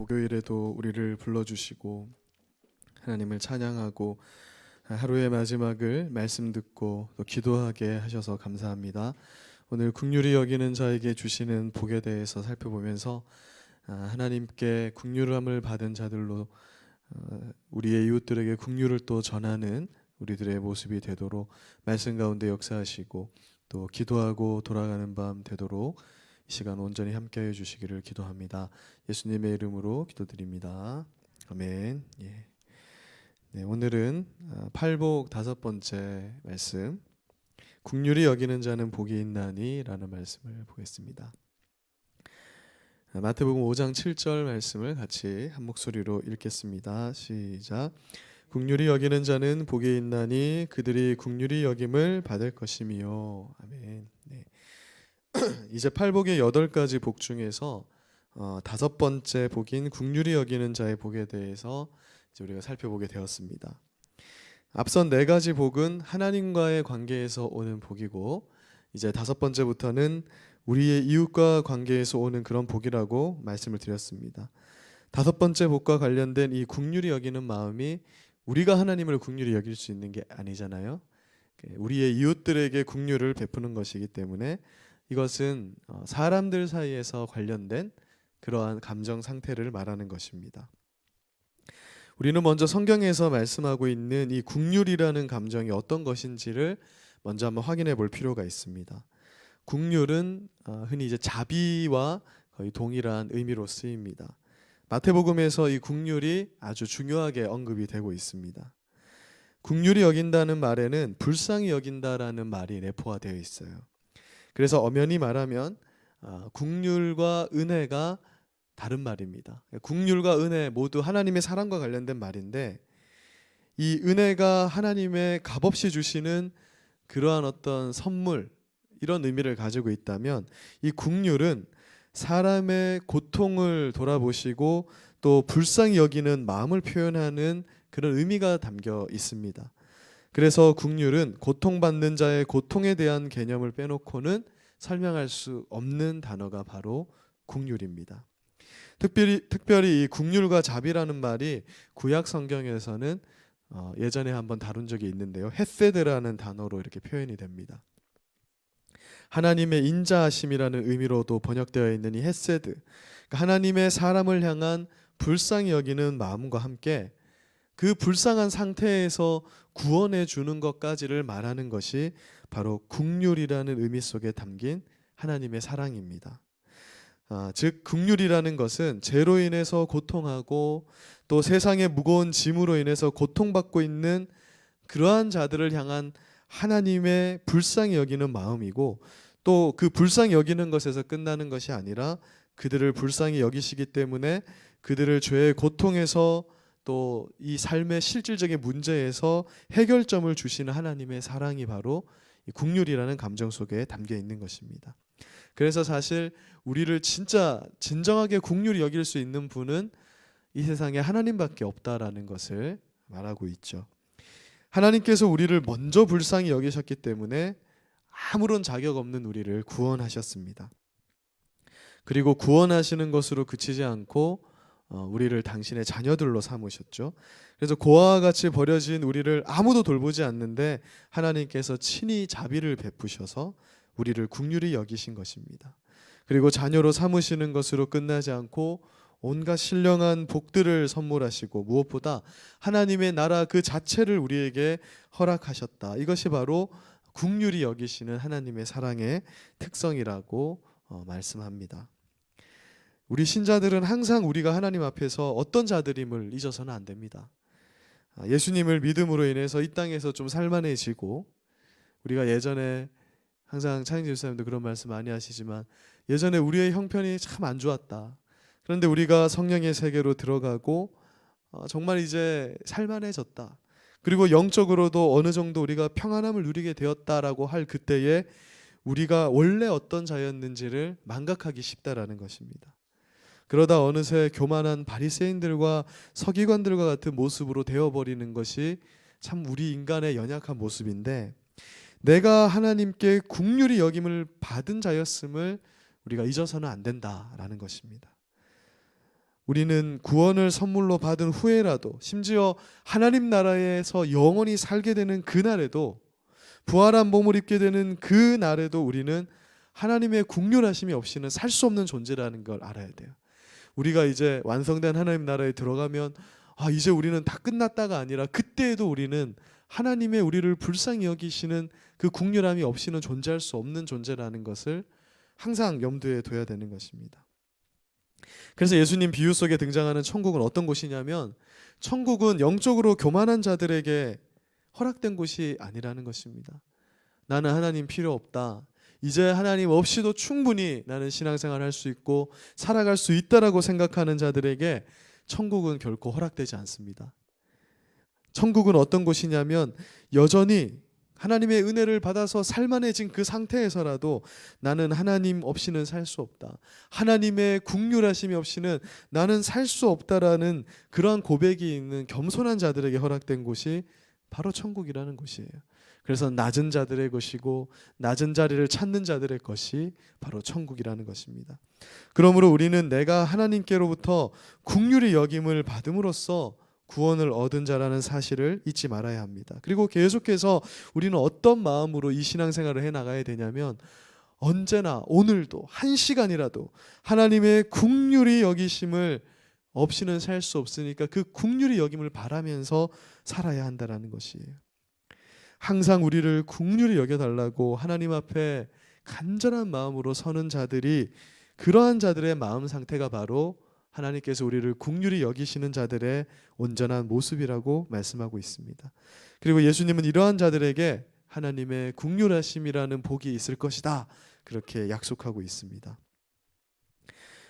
목요일에도 우리를 불러주시고 하나님을 찬양하고 하루의 마지막을 말씀 듣고 또 기도하게 하셔서 감사합니다. 오늘 긍휼히 여기는 자에게 주시는 복에 대해서 살펴보면서 하나님께 긍휼함을 받은 자들로 우리의 이웃들에게 긍휼을 또 전하는 우리들의 모습이 되도록 말씀 가운데 역사하시고 또 기도하고 돌아가는 밤 되도록 이 시간 온전히 함께해 주시기를 기도합니다. 예수님의 이름으로 기도드립니다. 아멘. 예. 네, 오늘은 팔복 5번째 말씀, 긍휼히 여기는 자는 복이 있나니 라는 말씀을 보겠습니다. 마태복음 5장 7절 말씀을 같이 한 목소리로 읽겠습니다. 시작. 긍휼히 여기는 자는 복이 있나니 그들이 긍휼히 여김을 받을 것이며. 아멘. 네. 이제 팔복의 8가지 복 중에서 5번째 복인 긍휼히 여기는 자의 복에 대해서 이제 우리가 살펴보게 되었습니다. 앞선 4가지 복은 하나님과의 관계에서 오는 복이고, 이제 5번째부터는 우리의 이웃과 관계에서 오는 그런 복이라고 말씀을 드렸습니다. 5번째 복과 관련된 이 긍휼히 여기는 마음이 우리가 하나님을 긍휼히 여길 수 있는 게 아니잖아요. 우리의 이웃들에게 긍휼을 베푸는 것이기 때문에 이것은 사람들 사이에서 관련된 그러한 감정 상태를 말하는 것입니다. 우리는 먼저 성경에서 말씀하고 있는 이 긍휼이라는 감정이 어떤 것인지를 먼저 한번 확인해 볼 필요가 있습니다. 긍휼은 흔히 이제 자비와 거의 동일한 의미로 쓰입니다. 마태복음에서 이 긍휼이 아주 중요하게 언급이 되고 있습니다. 긍휼히 여긴다는 말에는 불쌍히 여긴다라는 말이 내포화되어 있어요. 그래서 엄연히 말하면 긍휼과 은혜가 다른 말입니다. 긍휼과 은혜 모두 하나님의 사랑과 관련된 말인데, 이 은혜가 하나님의 값없이 주시는 그러한 어떤 선물, 이런 의미를 가지고 있다면, 이 긍휼은 사람의 고통을 돌아보시고 또 불쌍히 여기는 마음을 표현하는 그런 의미가 담겨 있습니다. 그래서 긍휼은 고통받는 자의 고통에 대한 개념을 빼놓고는 설명할 수 없는 단어가 바로 긍휼입니다. 특별히 이 긍휼과 자비라는 말이 구약 성경에서는 예전에 한번 다룬 적이 있는데요, 헤세드라는 단어로 이렇게 표현이 됩니다. 하나님의 인자하심이라는 의미로도 번역되어 있는 이 헤세드, 그러니까 하나님의 사람을 향한 불쌍히 여기는 마음과 함께 그 불쌍한 상태에서 구원해 주는 것까지를 말하는 것이 바로 긍휼이라는 의미 속에 담긴 하나님의 사랑입니다. 즉 긍휼이라는 것은 죄로 인해서 고통하고 또 세상의 무거운 짐으로 인해서 고통받고 있는 그러한 자들을 향한 하나님의 불쌍히 여기는 마음이고, 또 그 불쌍히 여기는 것에서 끝나는 것이 아니라 그들을 불쌍히 여기시기 때문에 그들을 죄의 고통에서 또 이 삶의 실질적인 문제에서 해결점을 주시는 하나님의 사랑이 바로 이 긍휼이라는 감정 속에 담겨 있는 것입니다. 그래서 사실 우리를 진짜 진정하게 긍휼히 여길 수 있는 분은 이 세상에 하나님밖에 없다라는 것을 말하고 있죠. 하나님께서 우리를 먼저 불쌍히 여기셨기 때문에 아무런 자격 없는 우리를 구원하셨습니다. 그리고 구원하시는 것으로 그치지 않고 우리를 당신의 자녀들로 삼으셨죠. 그래서 고아와 같이 버려진 우리를 아무도 돌보지 않는데 하나님께서 친히 자비를 베푸셔서 우리를 긍휼히 여기신 것입니다. 그리고 자녀로 삼으시는 것으로 끝나지 않고 온갖 신령한 복들을 선물하시고 무엇보다 하나님의 나라 그 자체를 우리에게 허락하셨다. 이것이 바로 긍휼히 여기시는 하나님의 사랑의 특성이라고 말씀합니다. 우리 신자들은 항상 우리가 하나님 앞에서 어떤 자들임을 잊어서는 안 됩니다. 예수님을 믿음으로 인해서 이 땅에서 좀 살만해지고, 우리가 예전에 항상 차영진 집사님도 그런 말씀 많이 하시지만 예전에 우리의 형편이 참 안 좋았다. 그런데 우리가 성령의 세계로 들어가고 정말 이제 살만해졌다. 그리고 영적으로도 어느 정도 우리가 평안함을 누리게 되었다라고 할 그때에 우리가 원래 어떤 자였는지를 망각하기 쉽다라는 것입니다. 그러다 어느새 교만한 바리새인들과 서기관들과 같은 모습으로 되어버리는 것이 참 우리 인간의 연약한 모습인데, 내가 하나님께 긍휼히 여김을 받은 자였음을 우리가 잊어서는 안 된다라는 것입니다. 우리는 구원을 선물로 받은 후에라도, 심지어 하나님 나라에서 영원히 살게 되는 그날에도, 부활한 몸을 입게 되는 그날에도 우리는 하나님의 국률하심이 없이는 살 수 없는 존재라는 걸 알아야 돼요. 우리가 이제 완성된 하나님 나라에 들어가면 이제 우리는 다 끝났다가 아니라, 그때에도 우리는 하나님의 우리를 불쌍히 여기시는 그 국률함이 없이는 존재할 수 없는 존재라는 것을 항상 염두에 둬야 되는 것입니다. 그래서 예수님 비유 속에 등장하는 천국은 어떤 곳이냐면, 천국은 영적으로 교만한 자들에게 허락된 곳이 아니라는 것입니다. 나는 하나님 필요 없다, 이제 하나님 없이도 충분히 나는 신앙생활을 할 수 있고 살아갈 수 있다라고 생각하는 자들에게 천국은 결코 허락되지 않습니다. 천국은 어떤 곳이냐면, 여전히 하나님의 은혜를 받아서 살만해진 그 상태에서라도 나는 하나님 없이는 살 수 없다, 하나님의 국률하심이 없이는 나는 살 수 없다라는 그러한 고백이 있는 겸손한 자들에게 허락된 곳이 바로 천국이라는 곳이에요. 그래서 낮은 자들의 것이고 낮은 자리를 찾는 자들의 것이 바로 천국이라는 것입니다. 그러므로 우리는 내가 하나님께로부터 긍휼히 여김을 받음으로써 구원을 얻은 자라는 사실을 잊지 말아야 합니다. 그리고 계속해서 우리는 어떤 마음으로 이 신앙생활을 해나가야 되냐면, 언제나 오늘도 한 시간이라도 하나님의 긍휼히 여기심을 없이는 살 수 없으니까 그 긍휼히 여김을 바라면서 살아야 한다는 것이에요. 항상 우리를 긍휼히 여겨달라고 하나님 앞에 간절한 마음으로 서는 자들이, 그러한 자들의 마음 상태가 바로 하나님께서 우리를 긍휼히 여기시는 자들의 온전한 모습이라고 말씀하고 있습니다. 그리고 예수님은 이러한 자들에게 하나님의 긍휼하심이라는 복이 있을 것이다, 그렇게 약속하고 있습니다.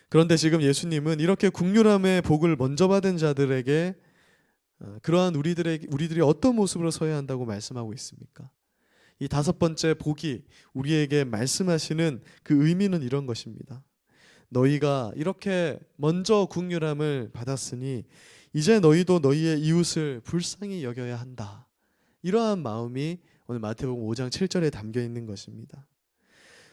그런데 지금 예수님은 이렇게 긍휼함의 복을 먼저 받은 자들에게 그러한 우리들이 어떤 모습으로 서야 한다고 말씀하고 있습니까? 이 다섯 번째 복이 우리에게 말씀하시는 그 의미는 이런 것입니다. 너희가 이렇게 먼저 긍휼함을 받았으니 이제 너희도 너희의 이웃을 불쌍히 여겨야 한다. 이러한 마음이 오늘 마태복음 5장 7절에 담겨 있는 것입니다.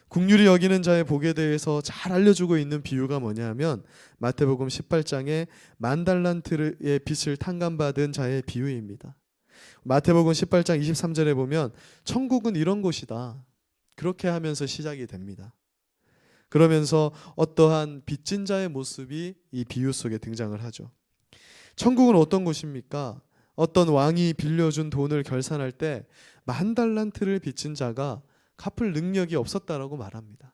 긍휼히 여기는 자의 복에 대해서 잘 알려주고 있는 비유가 뭐냐면, 마태복음 18장에 만 달란트의 빚을 탕감받은 자의 비유입니다. 마태복음 18장 23절에 보면 천국은 이런 곳이다, 그렇게 하면서 시작이 됩니다. 그러면서 어떠한 빚진 자의 모습이 이 비유 속에 등장을 하죠. 천국은 어떤 곳입니까? 어떤 왕이 빌려준 돈을 결산할 때 만 달란트를 빚진 자가 갚을 능력이 없었다라고 말합니다.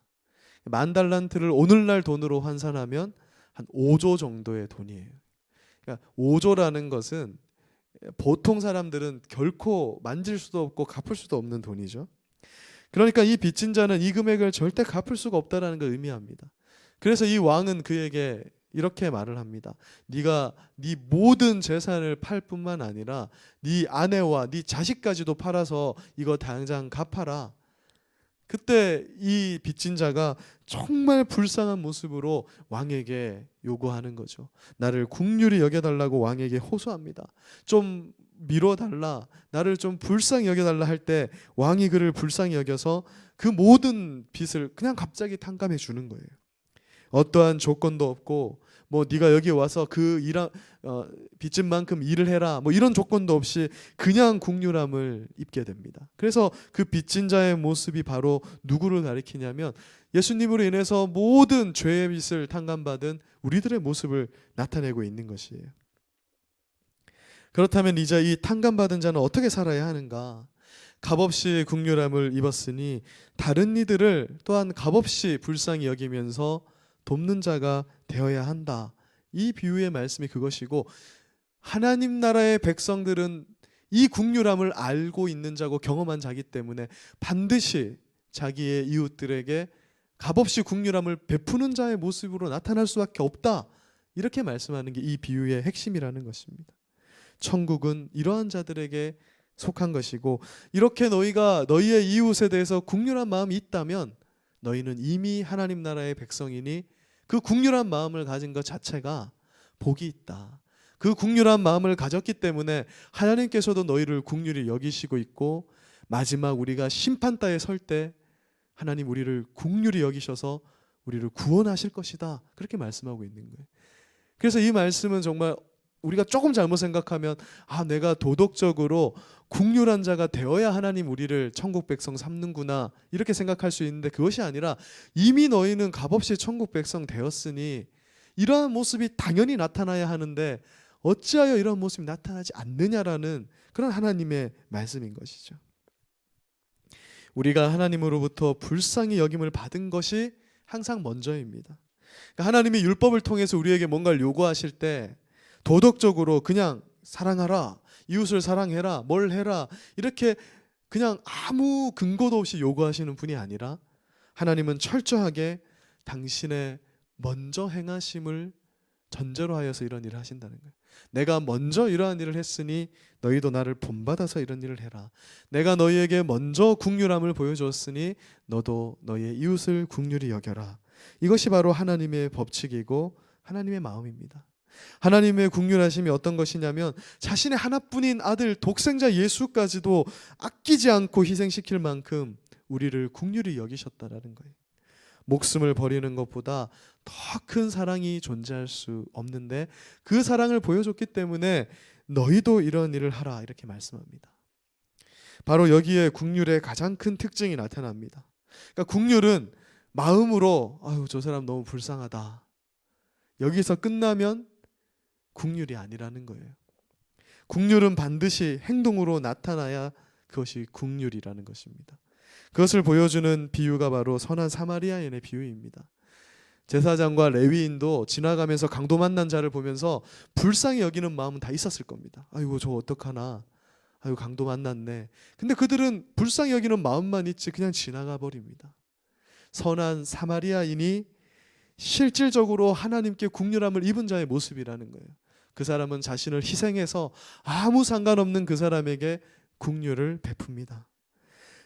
만 달란트를 오늘날 돈으로 환산하면 한 5조 정도의 돈이에요. 그러니까 5조라는 것은 보통 사람들은 결코 만질 수도 없고 갚을 수도 없는 돈이죠. 그러니까 이 빚진 자는 이 금액을 절대 갚을 수가 없다라는 걸 의미합니다. 그래서 이 왕은 그에게 이렇게 말을 합니다. 네가 네 모든 재산을 팔 뿐만 아니라 네 아내와 네 자식까지도 팔아서 이거 당장 갚아라. 그때 이 빚진 자가 정말 불쌍한 모습으로 왕에게 요구하는 거죠. 나를 긍휼히 여겨달라고 왕에게 호소합니다. 좀 미뤄달라, 나를 좀 불쌍히 여겨달라 할 때 왕이 그를 불쌍히 여겨서 그 모든 빚을 그냥 갑자기 탕감해 주는 거예요. 어떠한 조건도 없고, 뭐 네가 여기 와서 그 빚진 만큼 일을 해라, 뭐 이런 조건도 없이 그냥 긍휼함을 입게 됩니다. 그래서 그 빚진 자의 모습이 바로 누구를 가리키냐면, 예수님으로 인해서 모든 죄의 빚을 탕감받은 우리들의 모습을 나타내고 있는 것이에요. 그렇다면 이제 이 탕감받은 자는 어떻게 살아야 하는가? 값없이 긍휼함을 입었으니 다른 이들을 또한 값없이 불쌍히 여기면서 돕는 자가 되어야 한다. 이 비유의 말씀이 그것이고, 하나님 나라의 백성들은 이 긍휼함을 알고 있는 자고 경험한 자기 때문에 반드시 자기의 이웃들에게 값없이 긍휼함을 베푸는 자의 모습으로 나타날 수밖에 없다. 이렇게 말씀하는 게 이 비유의 핵심이라는 것입니다. 천국은 이러한 자들에게 속한 것이고, 이렇게 너희가 너희의 이웃에 대해서 긍휼한 마음이 있다면 너희는 이미 하나님 나라의 백성이니 그 긍휼한 마음을 가진 것 자체가 복이 있다. 그 긍휼한 마음을 가졌기 때문에 하나님께서도 너희를 긍휼히 여기시고 있고, 마지막 우리가 심판대에 설 때 하나님 우리를 긍휼히 여기셔서 우리를 구원하실 것이다. 그렇게 말씀하고 있는 거예요. 그래서 이 말씀은 정말 우리가 조금 잘못 생각하면 내가 도덕적으로 국률한 자가 되어야 하나님 우리를 천국 백성 삼는구나 이렇게 생각할 수 있는데, 그것이 아니라 이미 너희는 값없이 천국 백성 되었으니 이러한 모습이 당연히 나타나야 하는데 어찌하여 이러한 모습이 나타나지 않느냐라는 그런 하나님의 말씀인 것이죠. 우리가 하나님으로부터 불쌍히 여김을 받은 것이 항상 먼저입니다. 그러니까 하나님이 율법을 통해서 우리에게 뭔가를 요구하실 때 도덕적으로 그냥 사랑하라, 이웃을 사랑해라, 뭘 해라 이렇게 그냥 아무 근거도 없이 요구하시는 분이 아니라, 하나님은 철저하게 당신의 먼저 행하심을 전제로 하여서 이런 일을 하신다는 거예요. 내가 먼저 이러한 일을 했으니 너희도 나를 본받아서 이런 일을 해라. 내가 너희에게 먼저 긍휼함을 보여줬으니 너도 너희의 이웃을 긍휼히 여겨라. 이것이 바로 하나님의 법칙이고 하나님의 마음입니다. 하나님의 긍휼하심이 어떤 것이냐면, 자신의 하나뿐인 아들 독생자 예수까지도 아끼지 않고 희생시킬 만큼 우리를 긍휼히 여기셨다라는 거예요. 목숨을 버리는 것보다 더 큰 사랑이 존재할 수 없는데 그 사랑을 보여줬기 때문에 너희도 이런 일을 하라 이렇게 말씀합니다. 바로 여기에 긍휼의 가장 큰 특징이 나타납니다. 그러니까 긍휼은 마음으로 저 사람 너무 불쌍하다 여기서 끝나면 긍휼이 아니라는 거예요. 긍휼은 반드시 행동으로 나타나야 그것이 긍휼이라는 것입니다. 그것을 보여주는 비유가 바로 선한 사마리아인의 비유입니다. 제사장과 레위인도 지나가면서 강도 만난 자를 보면서 불쌍히 여기는 마음은 다 있었을 겁니다. 아이고 저 어떡하나, 아이고 강도 만났네. 근데 그들은 불쌍히 여기는 마음만 있지 그냥 지나가 버립니다. 선한 사마리아인이 실질적으로 하나님께 긍휼함을 입은 자의 모습이라는 거예요. 그 사람은 자신을 희생해서 아무 상관없는 그 사람에게 긍휼을 베풉니다.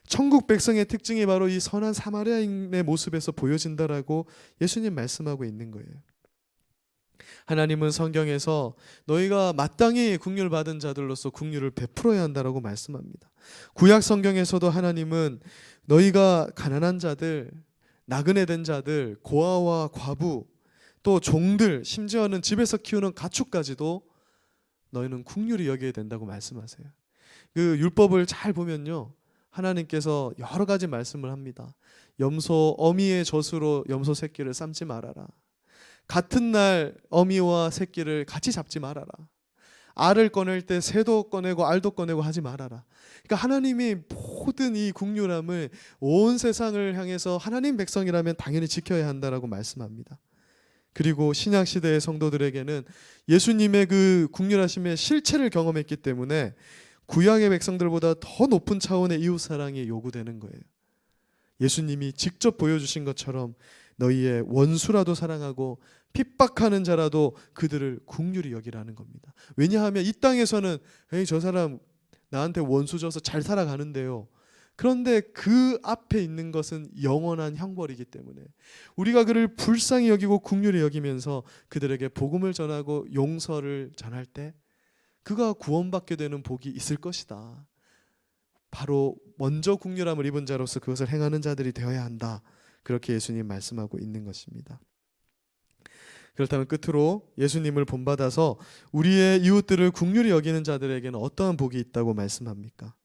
천국 백성의 특징이 바로 이 선한 사마리아인의 모습에서 보여진다라고 예수님 말씀하고 있는 거예요. 하나님은 성경에서 너희가 마땅히 긍휼 받은 자들로서 긍휼을 베풀어야 한다라고 말씀합니다. 구약 성경에서도 하나님은 너희가 가난한 자들, 나그네 된 자들, 고아와 과부, 또 종들, 심지어는 집에서 키우는 가축까지도 너희는 긍휼히 여겨야 된다고 말씀하세요. 그 율법을 잘 보면요, 하나님께서 여러 가지 말씀을 합니다. 염소 어미의 젖으로 염소 새끼를 삶지 말아라. 같은 날 어미와 새끼를 같이 잡지 말아라. 알을 꺼낼 때 새도 꺼내고 알도 꺼내고 하지 말아라. 그러니까 하나님이 모든 이 긍휼함을 온 세상을 향해서 하나님 백성이라면 당연히 지켜야 한다라고 말씀합니다. 그리고 신약 시대의 성도들에게는 예수님의 그 긍휼하심의 실체를 경험했기 때문에 구약의 백성들보다 더 높은 차원의 이웃 사랑이 요구되는 거예요. 예수님이 직접 보여주신 것처럼 너희의 원수라도 사랑하고 핍박하는 자라도 그들을 긍휼히 여기라는 겁니다. 왜냐하면 이 땅에서는 저 사람 나한테 원수 져서 잘 살아가는데요. 그런데 그 앞에 있는 것은 영원한 형벌이기 때문에 우리가 그를 불쌍히 여기고 긍휼히 여기면서 그들에게 복음을 전하고 용서를 전할 때 그가 구원받게 되는 복이 있을 것이다. 바로 먼저 긍휼함을 입은 자로서 그것을 행하는 자들이 되어야 한다. 그렇게 예수님 말씀하고 있는 것입니다. 그렇다면 끝으로 예수님을 본받아서 우리의 이웃들을 긍휼히 여기는 자들에게는 어떠한 복이 있다고 말씀합니까?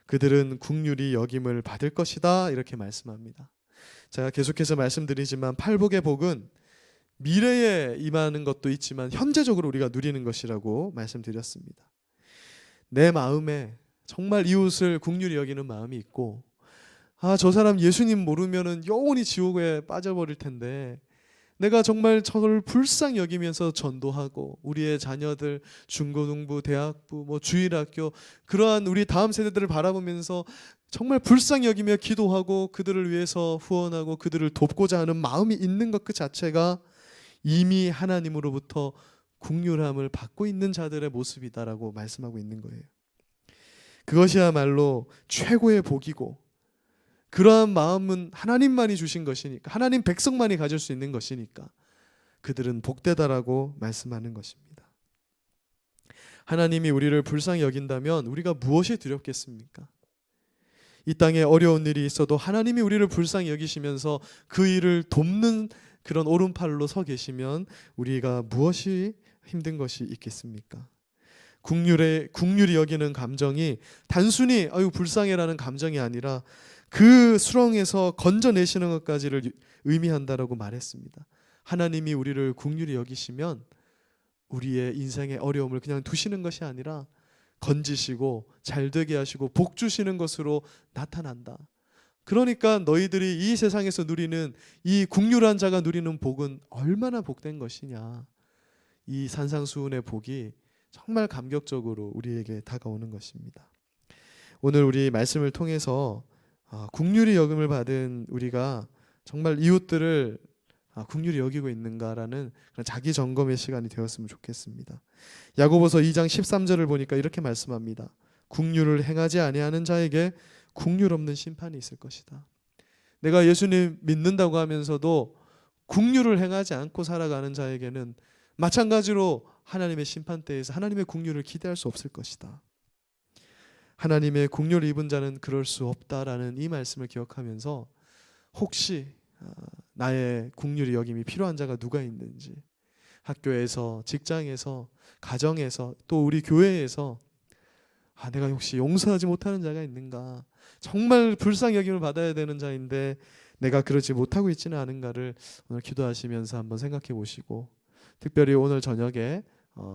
그들은 긍휼히 여김을 받을 것이다 이렇게 말씀합니다. 제가 계속해서 말씀드리지만 팔복의 복은 미래에 임하는 것도 있지만 현재적으로 우리가 누리는 것이라고 말씀드렸습니다. 내 마음에 정말 이웃을 긍휼히 여기는 마음이 있고 저 사람 예수님 모르면은 영원히 지옥에 빠져버릴 텐데 내가 정말 저를 불쌍히 여기면서 전도하고 우리의 자녀들 중고등부, 대학부, 주일학교 그러한 우리 다음 세대들을 바라보면서 정말 불쌍히 여기며 기도하고 그들을 위해서 후원하고 그들을 돕고자 하는 마음이 있는 것 그 자체가 이미 하나님으로부터 긍휼함을 받고 있는 자들의 모습이다라고 말씀하고 있는 거예요. 그것이야말로 최고의 복이고 그러한 마음은 하나님만이 주신 것이니까 하나님 백성만이 가질 수 있는 것이니까 그들은 복되다라고 말씀하는 것입니다. 하나님이 우리를 불쌍히 여긴다면 우리가 무엇이 두렵겠습니까? 이 땅에 어려운 일이 있어도 하나님이 우리를 불쌍히 여기시면서 그 일을 돕는 그런 오른팔로 서 계시면 우리가 무엇이 힘든 것이 있겠습니까? 국률이 여기는 감정이 단순히 아유 불쌍해라는 감정이 아니라 그 수렁에서 건져내시는 것까지를 의미한다라고 말했습니다. 하나님이 우리를 국률이 여기시면 우리의 인생의 어려움을 그냥 두시는 것이 아니라 건지시고 잘되게 하시고 복 주시는 것으로 나타난다. 그러니까 너희들이 이 세상에서 누리는 이 국률한 자가 누리는 복은 얼마나 복된 것이냐. 이 산상수훈의 복이 정말 감격적으로 우리에게 다가오는 것입니다. 오늘 우리 말씀을 통해서 국률이 여김을 받은 우리가 정말 이웃들을 국률이 여기고 있는가라는 그런 자기 점검의 시간이 되었으면 좋겠습니다. 야고보서 2장 13절을 보니까 이렇게 말씀합니다. 국률을 행하지 아니하는 자에게 국률 없는 심판이 있을 것이다. 내가 예수님 믿는다고 하면서도 국률을 행하지 않고 살아가는 자에게는 마찬가지로 하나님의 심판대에서 하나님의 국률을 기대할 수 없을 것이다. 하나님의 국률을 입은 자는 그럴 수 없다라는 이 말씀을 기억하면서 혹시 나의 국률이 여김이 필요한 자가 누가 있는지, 학교에서, 직장에서, 가정에서, 또 우리 교회에서 내가 혹시 용서하지 못하는 자가 있는가, 정말 불쌍히 여김을 받아야 되는 자인데 내가 그러지 못하고 있지는 않은가를 오늘 기도하시면서 한번 생각해 보시고, 특별히 오늘 저녁에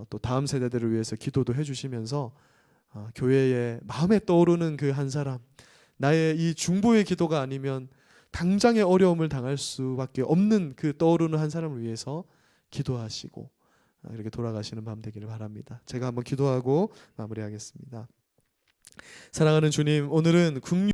또 다음 세대들을 위해서 기도도 해주시면서 교회에 마음에 떠오르는 그 한 사람, 나의 이 중보의 기도가 아니면 당장의 어려움을 당할 수밖에 없는 그 떠오르는 한 사람을 위해서 기도하시고 이렇게 돌아가시는 밤 되기를 바랍니다. 제가 한번 기도하고 마무리하겠습니다. 사랑하는 주님, 오늘은 국률